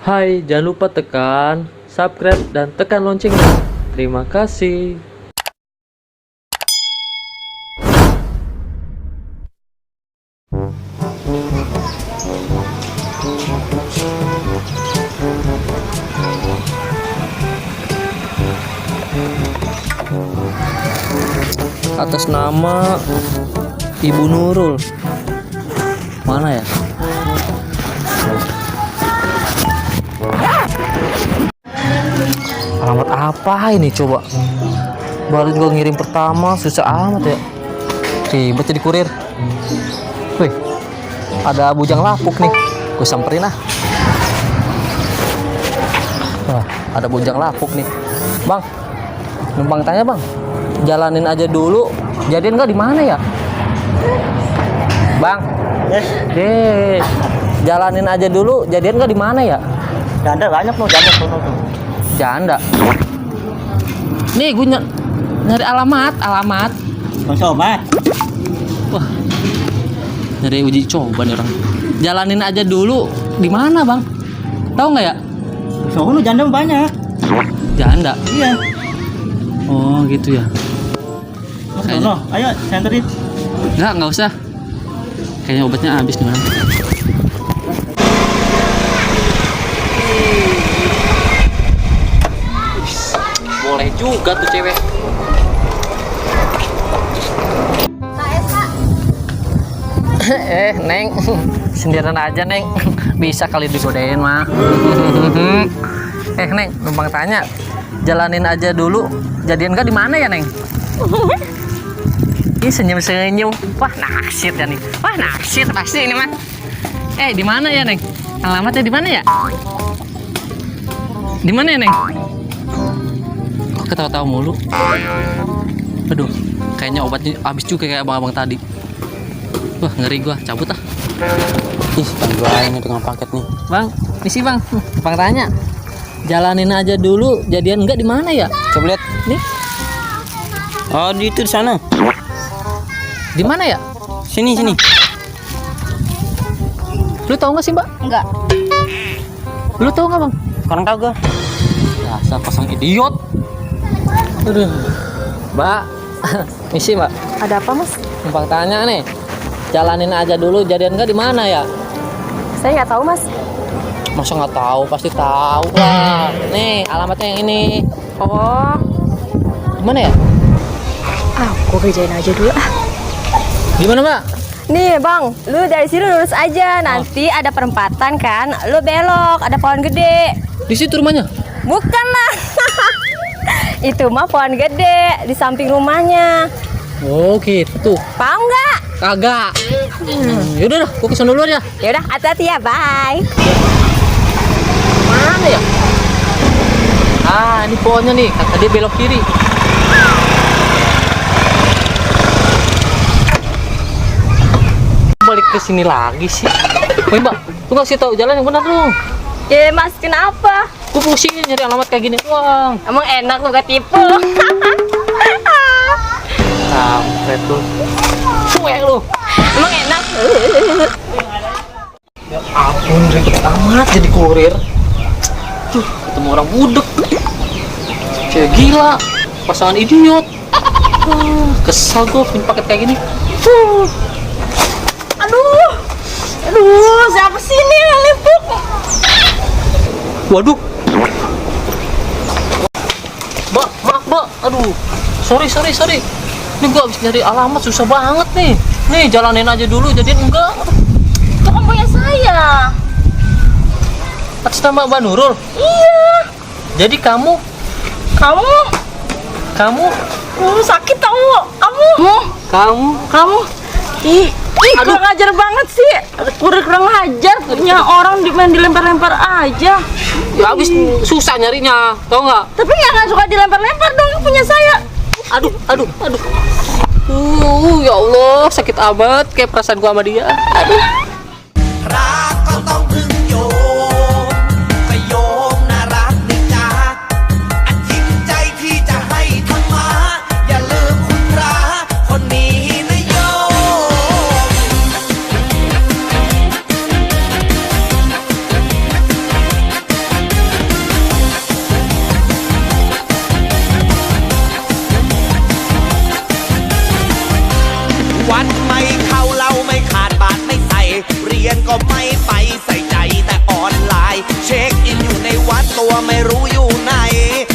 Hai, jangan lupa tekan subscribe dan tekan loncengnya. Terima kasih. Atas nama Ibu Nurul. Mana ya? Alamat apa ini coba? Baru juga ngirim pertama, susah amat ya. Ribet jadi kurir. Wih, ada bujang lapuk nih. Gue samperin ah. Wah, ada bujang lapuk nih. Bang, numpang tanya bang. Jalanin aja dulu. Jadian nggak di mana ya? Bang. Jalanin aja dulu. Jadian nggak di mana ya? Janda banyak loh, janda sono tuh. Janda. Nih gue nyari alamat. Bang Sobat. Wah. Nyari uji coba nih orang. Jalanin aja dulu. Di mana bang? Tahu nggak ya? Sono janda banyak. Janda. Iya. Oh gitu ya. Sono, ayo senterin. Nggak usah. Kayaknya obatnya habis nih bang. Boleh juga tuh cewek. Neng, sendirian aja neng. Bisa kali digodain mah. Neng, numpang tanya. Jalanin aja dulu. Jadian nggak di mana ya neng? Ini senyum-senyum. Wah naksir ya nih. Wah naksir pasti ini mah. Di mana ya neng? Alamatnya di mana ya? Di mana ya neng? Kok ketawa-tawa mulu? Aduh, kayaknya obatnya habis juga kayak abang-abang tadi. Wah ngeri gua, cabut ah. Ih, bang gua ini dengan paket nih. Bang, misi bang. Bang tanya. Jalanin aja dulu. Jadian enggak di mana ya? Coba lihat. Nih. Oh, di itu di sana. Di mana ya? Sini. Lu tahu nggak sih, Mbak? Enggak. Lu tahu nggak, Bang? Kurang tahu gua. Dasar pasang idiot. Aduh. Mbak, misi, Mbak. Ada apa, Mas? Numpang tanya nih. Jalanin aja dulu. Jadian enggak di mana ya? Saya nggak tahu, Mas. Masa nggak tahu? Pasti tahu lah. Nih, alamatnya yang ini. Oh, Gimana ya? aku kerjain aja dulu ah. Gimana, Mbak? Nih, Bang, lu dari sini lurus aja. Nanti ada perempatan kan, lu belok, ada pohon gede. Di situ rumahnya. Bukan lah. Itu mah pohon gede di samping rumahnya. Oh, gitu. Paham nggak? Kagak. Yaudah, gua kesana dulu aja. Ya udah, hati-hati ya, bye. Mana ya? Ah, ini pohonnya nih. Kata dia belok kiri. Balik ke sini lagi sih. Woi, Mbak, lu ngasih tahu jalan yang benar dong. Ya, Mas, kenapa? Gue pusing nyari alamat kayak gini doang. Emang enak lu gak tipu? Kampret tuh. Cuek lu. Emang enak? Ya ampun, ribet amat jadi kurir. Tuh, ketemu orang budek. Kayak gila, pasangan idiot. Kesel gue punya paket kayak gini. Aduh, siapa sih ini yang lipuk? Waduh. Mbak, maaf Mbak. Aduh, sorry. Ini gua habis nyari alamat susah banget nih. Nih, jalanin aja dulu, jadian enggak. Itu kan punya saya. Atas nama Mbak Nurul. Iya. Jadi kamu Sakit tahu. Kamu. Ih, Aduh. kurang ajar banget sih. Kurang ajar punya orang main dilempar-lempar aja. Ya habis susah nyarinya, tau nggak? Tapi nggak suka dilempar-lempar dong, punya saya. Aduh. Ya Allah, sakit amat kayak perasaan gua sama dia. Aduh.